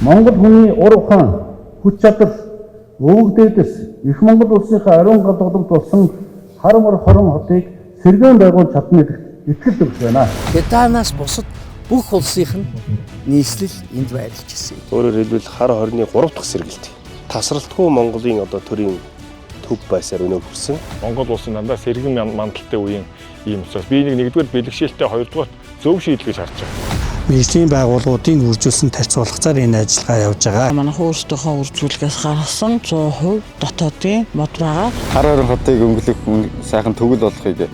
Монгол хүний ур ухаан, хүч чадал, өвөг дээдэс их Монгол улсынхаа ариун гадууламж болсон хар мөр хорон хотыг сэргээн байгуул чадна гэдэгт итгэл төгс байна. Даанаас бусад бүх улсынх нь нийслэл энд байрлаж ирсэн. Өөрөөр хэлбэл хар хорны 3 дахь сэргэлт. Тасралтгүй Монголын одоо төрийн төв байсаар өнөө хүрсэн. Монгол улсын дандаа сэргэн мандалтай үеийн ийм учраас би нэгдүгээр бэлгшээлтэй, хоёрдугаар зөв шийдэл гэж харж байгаа. Мэргэжлийн байгууллагуудын үржүүлсэн тарьцуулгацаар энэ ажиллагаа явж байгаа. Манайх өөрсдийнхөө үржүүлгээс гаргасан 100% дотоодын мод байгаа. Хар хорон хотыг өнгөлөх сайхан төгөл болохыг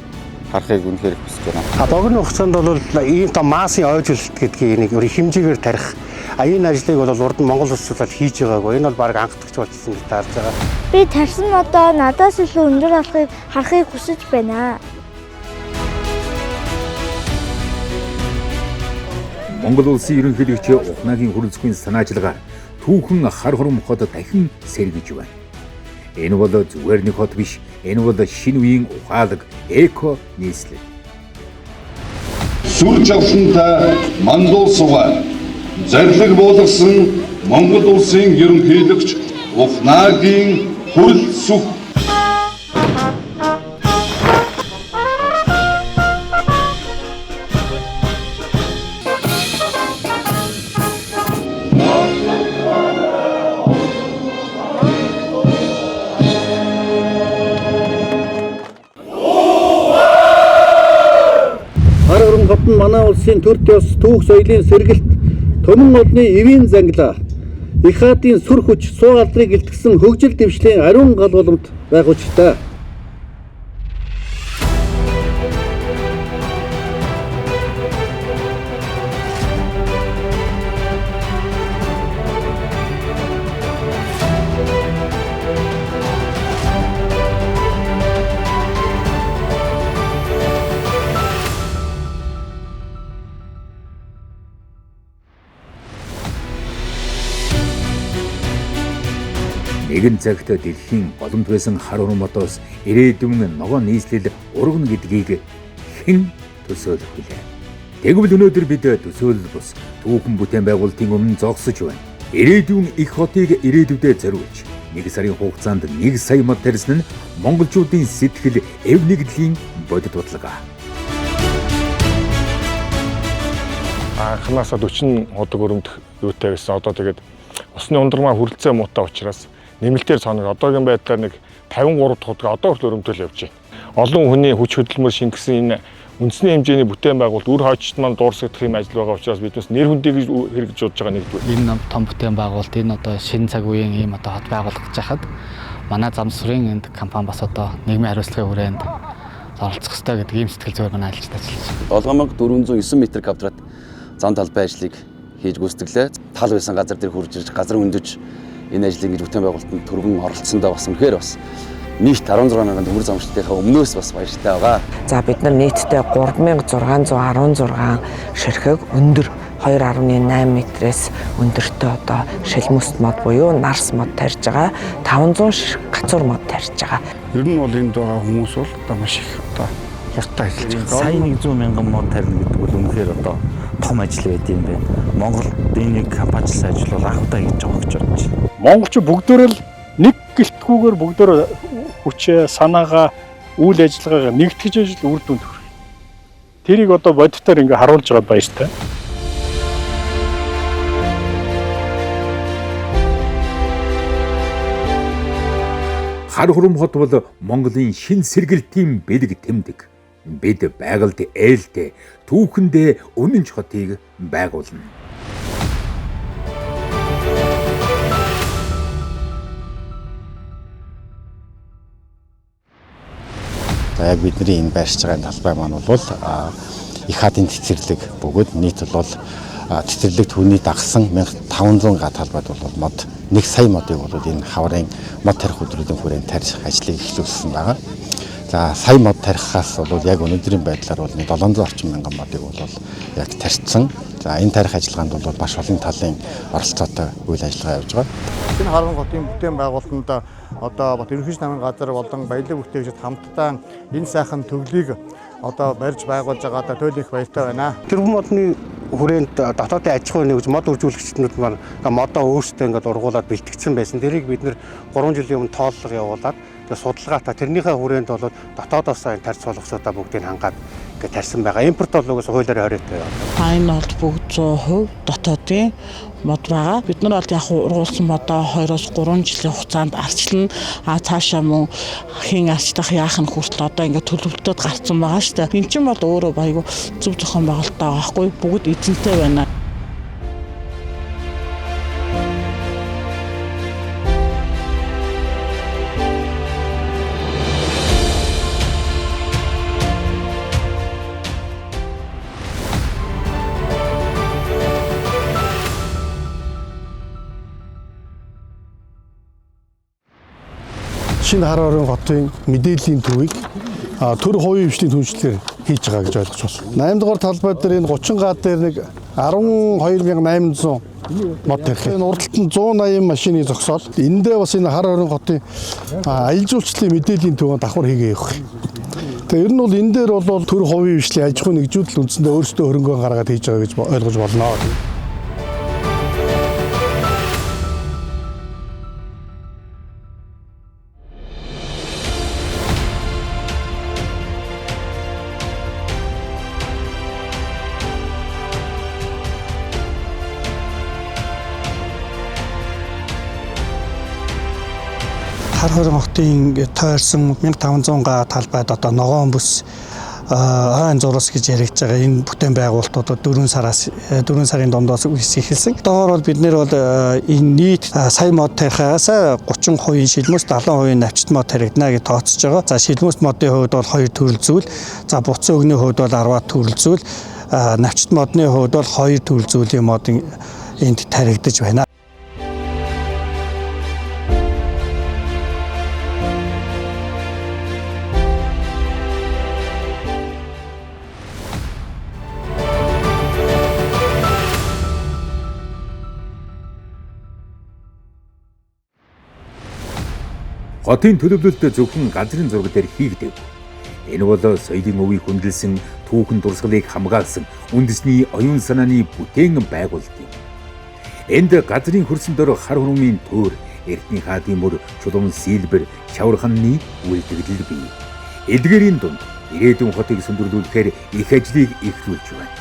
харахыг үнэхээр хүсэж байна. Богино хугацаанд бол ийм том массын ойжуулалт гэдгийг нэг хэмжээгээр тарих. Энэ ажлыг бол урд нь Монгол улс бол хийж байгаагүй. Энэ бол баг анхдагч болчихсон гэж таарж байгаа. Би тарьсан модоо надаас илүү өндөр болохыг харахыг хүсэж байна. Монгол улсын ерөнхийлөгч Ухнагийн хүрэлцэгийн санаачлагаар түүхэн хар хором хот дахин сэргэж байна. Энэ бол зүгээр нэг хот биш. Энэ бол шинэ үеийн ухаалаг эко нийслэл. Сүр жавхлантай мандуулсугаа зарлиг болгосон Монгол улсын ерөнхийлөгч Ухнагийн хүрэлцэг Хот нь манай улсын төр төс түүх соёлын сэргэлт Төмөн одны эвийн зангилаа их хаатын сүр хүч суу алдрыг илтгэсэн хөгжил дэвшлийн ариун галгууламж байх учиртай. Нэгэн цагт дэлхийн боломж байсан хар хором хотоос ирээдүйн ногоон нийслэл ургана гэдгийг хэн төсөөлөх вүлээ. Тэгвэл өнөөдөр бид төсөөлөл бус түүхэн бүтээн байгуулалтын өмнө зогсож байна. Ирээдүйн их хотыг ирээдүйдээ зориулж 1 сарын хугацаанд 1 сая мод тарьсан нь монголчуудын сэтгэл эв нэгдлийн бодит бодлого. Анхнаасаа 40 ходог өрөмдөх юутай гэсэн одоо тэгээд усны ундрмаа хүрэлцээ муутай учраас нэмэлтээр цааныг одоогийн байдлаар нэг 53 дахь удаа одоо хүртэл өрөмтөл явж байна. Олон хүний хүч хөдөлмөр шингэсэн энэ үндэсний хэмжээний бүтээн байгуулалт үр хойчт маань дуурсагдах юм ажил байгаа учраас биднес нэр хүндийг хэрэгжиж удаж байгаа нэгдүгээр. Энэ том бүтээн байгуулалт энэ одоо шинэ цаг үеийн ийм одоо хот байгуулах гэж хахад манай зам сүрийн энд компани бас одоо нийгмийн хариуцлагын хүрээнд оролцох хэрэгтэй гэдэг ийм сэтгэл зүйн манай ажилд ажиллаж байна. 7409 м квадрат зам талбай ажлыг хийж гүйцэтгэлээ. Тал байсан газар дээр хурж ирж газар өндөж энэ ажлыг ингэж бүтээн байгуулалтанд түргэн оролцсондоо бас үнэхээр бас нийт 16 мянган төмөр замшилтынхаа өмнөөс бас баяртай байгаа. За бид нар нийтдээ 3616 ширхэг өндөр 2.8 метрээс өндөртөө одоо шилмөст мод буюу нарс мод тарьж байгаа. 500 ширхэг гацуур мод тарьж байгаа. Ер нь бол энд байгаа хүмүүс бол одоо маш их одоо хурдтай ажиллаж байгаа. Сая 100 мянган мод тарина гэдэг бол үнэхээр одоо том ажил байд юм байна. Монголд энэ компаничлал ажил бол анхудаа хийж байгаа гэж бодож байна. Монголч бүгдөө л нэг гэлтгүүгээр бүгдөө хүчээ, санаагаа, үйл ажиллагаагаа нэгтгэж ажил үр дүнд хүрэх. Тэрийг одоо бодитоор ингээ харуулж байгаа баяртай. Хар хором хот бол Монголын шин сэргэлтийн бэлэг тэмдэг. Бид байгальд ээлтэй түүхэндээ үнэнч хотыг байгуулна. За яг бидний энэ байршиж байгаа талбай маань бол их хаатын цэцэрлэг бөгөөд нийт бол цэцэрлэг түүний дагсан 1500 га талбайд бол мод 1 сая модыг бол энэ хаврын мод тарих өдрүүдийн хүрээнд тарьж ажлыг эхлүүлсэн байгаа. За сая мод тарихаас бол яг өнөөдрийн байдлаар бол 700 орчим мянган модыг бол яг тарьсан. За энэ тарих ажиллагаанд бол маш олон талын оролцоотой үйл ажиллагаа явж байгаа. Энэ харган хотын бүтээн байгуулалтанд одоо бат ерөнхий намын газар болон баялаг бүтээгчид хамтдаа энэ сайхан төглийг одоо барьж байгуулж байгаадаа туйлын их баяртай байна. Тэр модны хүрээнд дотоодын аж ахуйн нэгж мод үржүүлэгчдүүд маань модоо өөрсдөө ингээд ургуулад бэлтгэсэн байсан. Тэрийг бид нэр 3 жилийн өмнө тооллого явуулаад тэгээд судалгаатаа тэрнийхээ хүрээнд бол дотоодоос тарц болгосуудаа бүгдийг хангаад ингээд тарьсан байгаа. Импорт бол угсаа хуулиар хориотой байна. Энэ бол бүгд 100% дотоодын мод байгаа. Бид нар бол яг ургуулсан модоо 2-3 жилийн хугацаанд арчилна. Цаашаа мөн хэн арчлах яах нь хүртэл одоо ингээд төлөвлөлтөд гарцсан байгаа шүү дээ. Энд чинь бол өөрөө баягүй зөв зохион байгуулалтаа байгаа хгүй. Бүгд эзэнтэй байна. Шинэ хар орон хотын мэдээллийн төвийг төр хувийн хвшлийн түншлэлээр хийж байгаа гэж ойлгож байна. 8 дугаар талбай дээр энэ 30 га дээр нэг 12800 мод тарих. Энэ урдталт нь 180 машины зогсоол. Эндээ бас энэ хар орон хотын аялал жуулчлалын мэдээллийн төвөнд давхар хийгээ явах. Тэгээ ер нь бол энэ дээр бол төр хувийн хвшлийн аж ахуйн нэгжүүдэл үндсэндээ өөрсдөө хөрөнгө гаргаад хийж байгаа гэж ойлгож болно. Хар хорон хотын тойрсон 1500 га талбайд одоо ногоон бүс ойн зураас гэж яригдж байгаа энэ бүтээн байгуулалтууд 4 сарын дондоос эхэлсэн. Одоогоор бол бид нэр бол энэ нийт сая мод тарихаас 30% шилмэс 70% навчит мод таригдана гэж тооцож байгаа. За шилмэс модын хувьд бол 2 төрөл зүйл, за буцан өгний хувьд бол 10 төрөл зүйл, навчит модны хувьд бол 2 төрөл зүйлийн мод энд таригдаж байна. Хотын төлөвлөлт зөвхөн газрын зураг дээр хийгдэв. Энэ бол соёлын өвийг хөндлөсөн, түүхэн дурсгалыг хамгаалсан үндэсний оюун санааны бүтээн байгуулалт юм. Энд газрын хөрсөн дор хар хөрмийн төр, эртний хаадын мөр, чулуун сэлбэр, шаварханны үйлдвэрлэл бий. Эдгээрийн дунд ирээдүйн хотыг сүндэрлүүлэхээр их ажлыг эхлүүлж байна.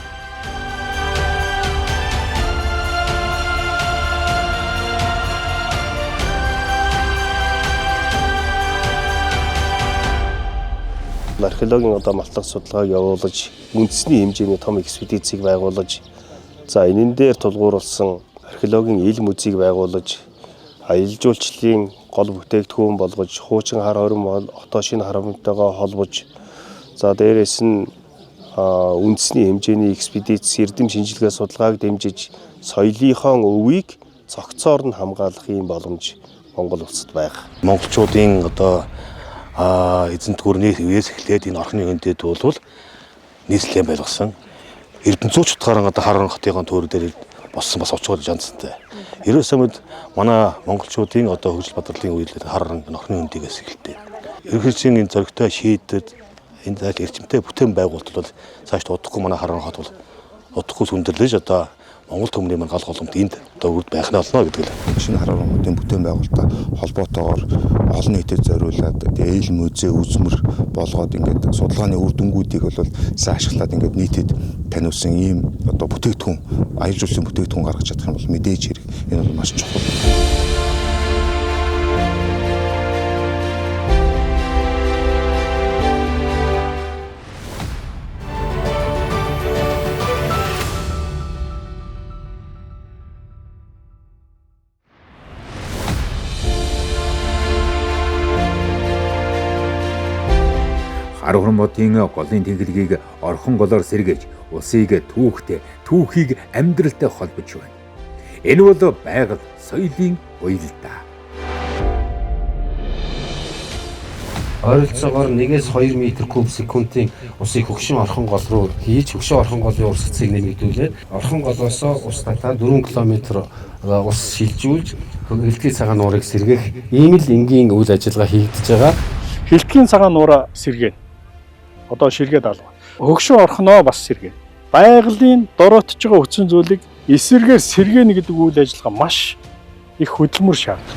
Археологийн малтах судалгааг явуулж, үндэсний хэмжээний том экспедицийг байгуулж, за энэн дээр тулгуурласан археологийн ил музейг байгуулж, аялал жуулчлалын гол бүтээгдэхүүн болгож, хуучин хар хором хотоо шинэ хар хоромтойгоо холбож, за дээрээс нь үндэсний хэмжээний экспедиц, эрдэм шинжилгээ судалгааг дэмжиж, соёлынхон өвийг цогцоор нь хамгаалах юм боломж Монгол улсад байгаа. Монголчуудын эзэнт гүрний үеэс эхлээд энэ орхины хөндөд бол нийслэлийн байлгасан Эрдэнэцүүч утгаараа хар хорон хотын төр дээр боссон бас очоод жанцтай. 90-с өмнө манай монголчуудын хөгжил бадралын үеэл хар хорон орхины хөндөгөөс эхэлдэг. Ерөнхийдөө энэ зоригтой шийдэд энэ эрчимтэй бүтээн байгуулалт бол цааш удахгүй манай хар хорон хот бол удахгүй сүндэрлэж Монгол төмний маань гал голомт энд урд байх нь болно гэдэг л. Шинэ хар хорон хотын бүтээн байгуулалтаа холбоотойгоор олон нийтэд зориулаад ил музей үзмэр болгоод ингээд судалгааны үр дүнгуудыг бол сайн ашиглаад ингээд нийтэд таниулсан ийм бүтээгдэхүүн, аялал жуулчлалын бүтээгдэхүүн гаргаж чадах юм бол мэдээж хэрэг энэ бол маш чухал. Хар хорон модын голын тэнхлэгийг орхон голоор сэргээж, усыг түүхийг амьдралтай холбож байна. Энэ бол байгаль, соёлын уялдаа. Ойролцоогоор 1-2 м/с-ийн усыг хөгшин орхон гол руу хийж, хөгшин орхон голын урсгалыг нэмэгдүүлээд, орхон голоос ус татаад 4 км ус шилжүүлж, хилтгэл цагаан нуурыг сэргээх ийм л энгийн үйл ажиллагаа хийгдэж байгаа. Хилтгэлийн цагаан нуураа сэргээн. Одоо ширгээд алга. Хөгшин орхноо бас сэргээн. байгалийн дороотж байгаа хүчин зүйлийг эсэргээр сэргээнэ гэдэг үйл ажиллагаа маш их хөдөлмөр шаарддаг.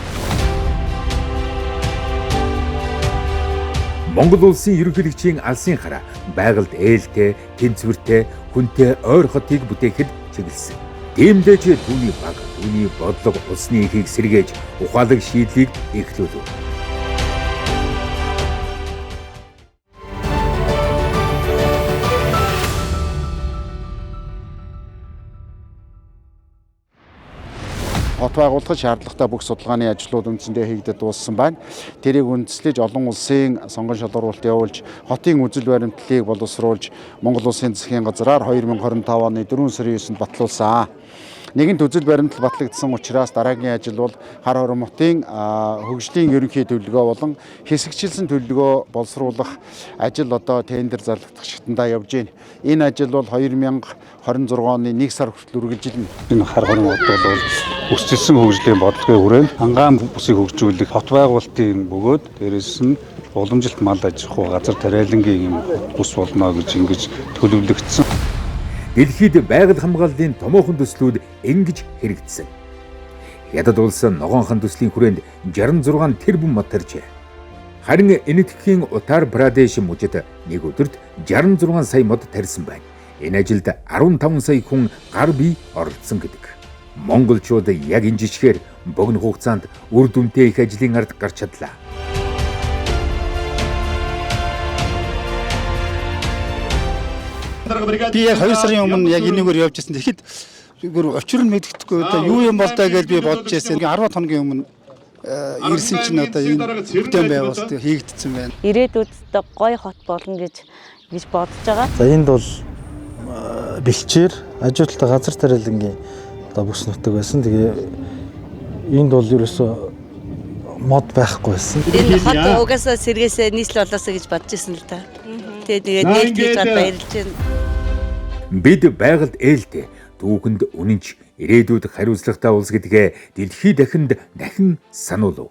Монгол улсын ерөнхийлөгчийн алсын хараа байгальд ээлтэй, тэнцвэртэй, хүнтэй ойр хотыг бүтээхэд чиглэсэн. Тиймдээ түүний баг, түүний бодлого улсны ихийг сэргээж ухаалаг шийдлийг эхлүүлв. Хот байгуулахад шаардлагатай бүх судалгааны ажлууд үндсэндээ хийгдэж дууссан байна. Тэрийг үндэслэж олон улсын сонгон шалгуулалт явуулж, хотын үзэл баримтлалыг боловсруулж, Монгол Улсын засгийн газраар 2025 оны 4 сарын 9-нд батлуулсан. Нэгэнт үзэл баримтлал батлагдсан учраас дараагийн ажил бол хар хормотын хөгжлийн ерөнхий төлөвлөгөө болон хэсэгчилсэн төлөвлөгөө боловсруулах ажил одоо тендер зарлагдах шатндаа явж байна. Энэ ажил бол 2026 оны 1 сар хүртэл үргэлжилнэ. Энэ хар хормот бол өсөлтсөн хөгжлийн бодлогын хүрээнд ангаан бүсийг хөгжүүлэх хот байгуулалтын бөгөөд дээрэс нь уламжилт мал аж ахуй газар тариалангийн бүс болно гэж ингэж төлөвлөгдсөн. Дэлхийд байгаль хамгааллын томоохон төслүүд ингэж хэрэгжсэн. Хятад улс ногоонхон төслийн хүрээнд 66 тэрбум мод тарьжээ. Харин Энэтхэгийн Утар Прадеш мужид нэг өдөрт 66 сая мод тарьсан байна. Энэ ажилд 15 сая хүн гар бие оролцсон гэдэг. Монголчууд яг энэ жишгээр богино хугацаанд үр дүнтэй их ажлын ард гарч чадлаа. Би яг 2 сарын өмнө яг энэгээр явж ирсэн. Тэгэхэд учир нь мэддэхгүй одоо юу юм бол даа гэж би бодож ирсэн. 10 хоногийн өмнө ирсэн чинь одоо энэ бүтээн байгуулалт хийгдсэн байна. Ирээдүйд гоё хот болно гэж бодож байгаа. За энд бол бэлчээр ажилтнаа газар тариалангийн одоо бүс нутаг байсан. Тэгээ энд бол ерөөсөө мод байхгүй байсан. Энэ хот угаасаа сэргээсээ нийслэл болоосоо гэж бодож ирсэн л та. Тэгээд нийлж баярлж байна. Бид байгальд ээлтэй, түүхэнд үнэнч ирээдүйд хариуцлагатай улс гэдгээ дэлхий дахинд дахин сануулв.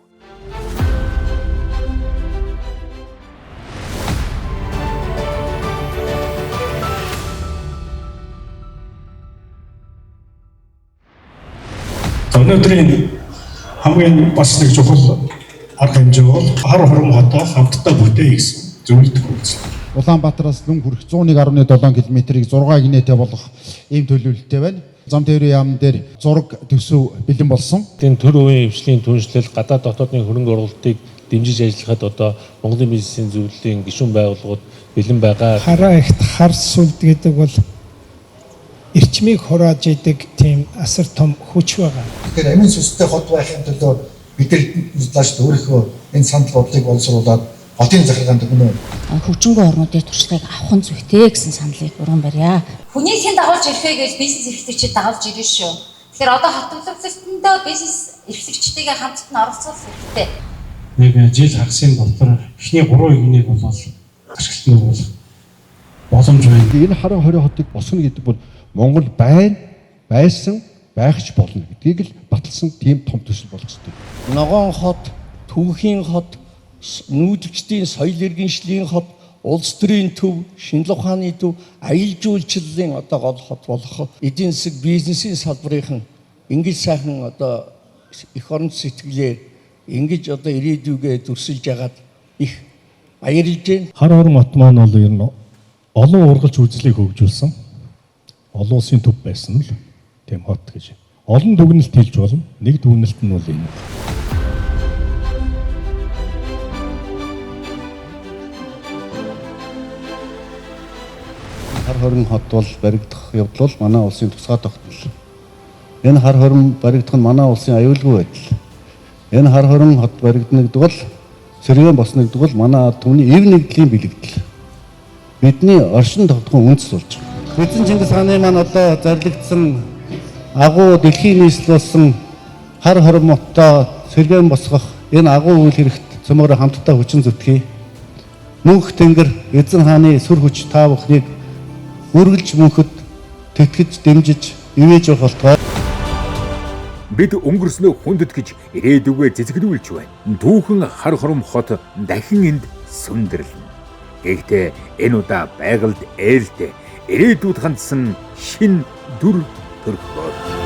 Өнөөдрийн хамгийн бас нэг чухал арга хэмжээ бол хар хором хотоо хамтдаа бүтээе гэсэн зөвлөлт өгсөн. Улаанбаатараас Лүн хүрэх 101.7 км-ийг 6 гинэтэй болгох ийм төлөвлөлттэй байна. Зам тээврийн яам дээр зураг төсөв бэлэн болсон. Энэ төр үеийн хвшлийн түншлэл гадаад дотоодын хөрөнгө оруулалтыг дэмжиж ажиллахад одоо Монголын бизнесийн зөвлөлийн гишүүн байгууллагууд бэлэн байгаа. Хараа ихт хар сүлд гэдэг бол эрчмийг хурааж идэг тийм асар том хүч байгаа. Тэгэхээр амин сүстэй хот байхын төлөө бид нар өөрийнхөө энэ санал бодлыг боловсруулад хотын захиргаанд өгнө. Хөгжингөө орнуудын туршлагыг авах нь зүйтэй гэсэн саналыг өргөн барья. Хүний хэн дагуулж ирэхээ гэж бизнес эрхлэгчид дагуулж ирнэ шүү. Тэгэхээр одоо хот төлөвлөлтөндөө бизнес эрхлэгчдийн хамтд нь оролцох хэрэгтэй. Нэг жил хагасын дотор эхний 3 игнийг бол ашиглалтны бол боломж байна. Энэ харан хорийн хотыг босгоно гэдэг бол Монгол байсан байхж болно гэдгийг л баталсан тийм том төсөл болох ёстой. Ногоон хот, Түүхийн хот, нүүдэлчдийн соёл иргэншлийн хот, улс төрийн төв, шинжлэх ухааны төв, аялал жуулчлалын одоо гол хот болох эдийн засаг бизнесийн салбарын ингэж сайхан одоо эх орон сэтгэлээр ингэж одоо ирээдүйгээ дүрсэлж ягаад их баярлж байна. Хар хором хот маань бол ер нь олон ургалж үзлийг хөгжүүлсэн. Олон улсын төв байсан л тийм хот гэж. Олон дүгнэлт хэлж болно. Нэг дүгнэлт нь бол энэ. Хар хором хот бол баригдах явдал бол манай улсын тусгай тогтнол. Энэ хар хором баригдах нь манай улсын аюулгүй байдал. Энэ хар хором хот баригдана гэдэг бол сэргээн босно гэдэг бол манай ард түмний эв нэгдлийн бэлэгдэл. Бидний оршин тогтхон үндэс болж байгаа. Эзэн Чингис хааны маань одоо зарлагдсан агуу дэлхийн нийслэл болсон хар хормоттой сэргээн босгох энэ агуу үйл хэрэгт цөмөөр хамтдаа хүчин зүтгэе. Мөнх тэнгэр эзэн хааны сүр хүч та бүхнийг үргэлж мөнхөд тэтгэж дэмжиж ивэж явах болтугай. Бид өнгөрснөө хүндэтгэж ирээдүгөө цэцгэлүүлж байна. Түүхэн хар хором хот дахин энд сүндэрлэнэ. Гэхдээ энэ удаа байгальд ээлтэй, ирээдүйд хандсан шин дүр төрх бод.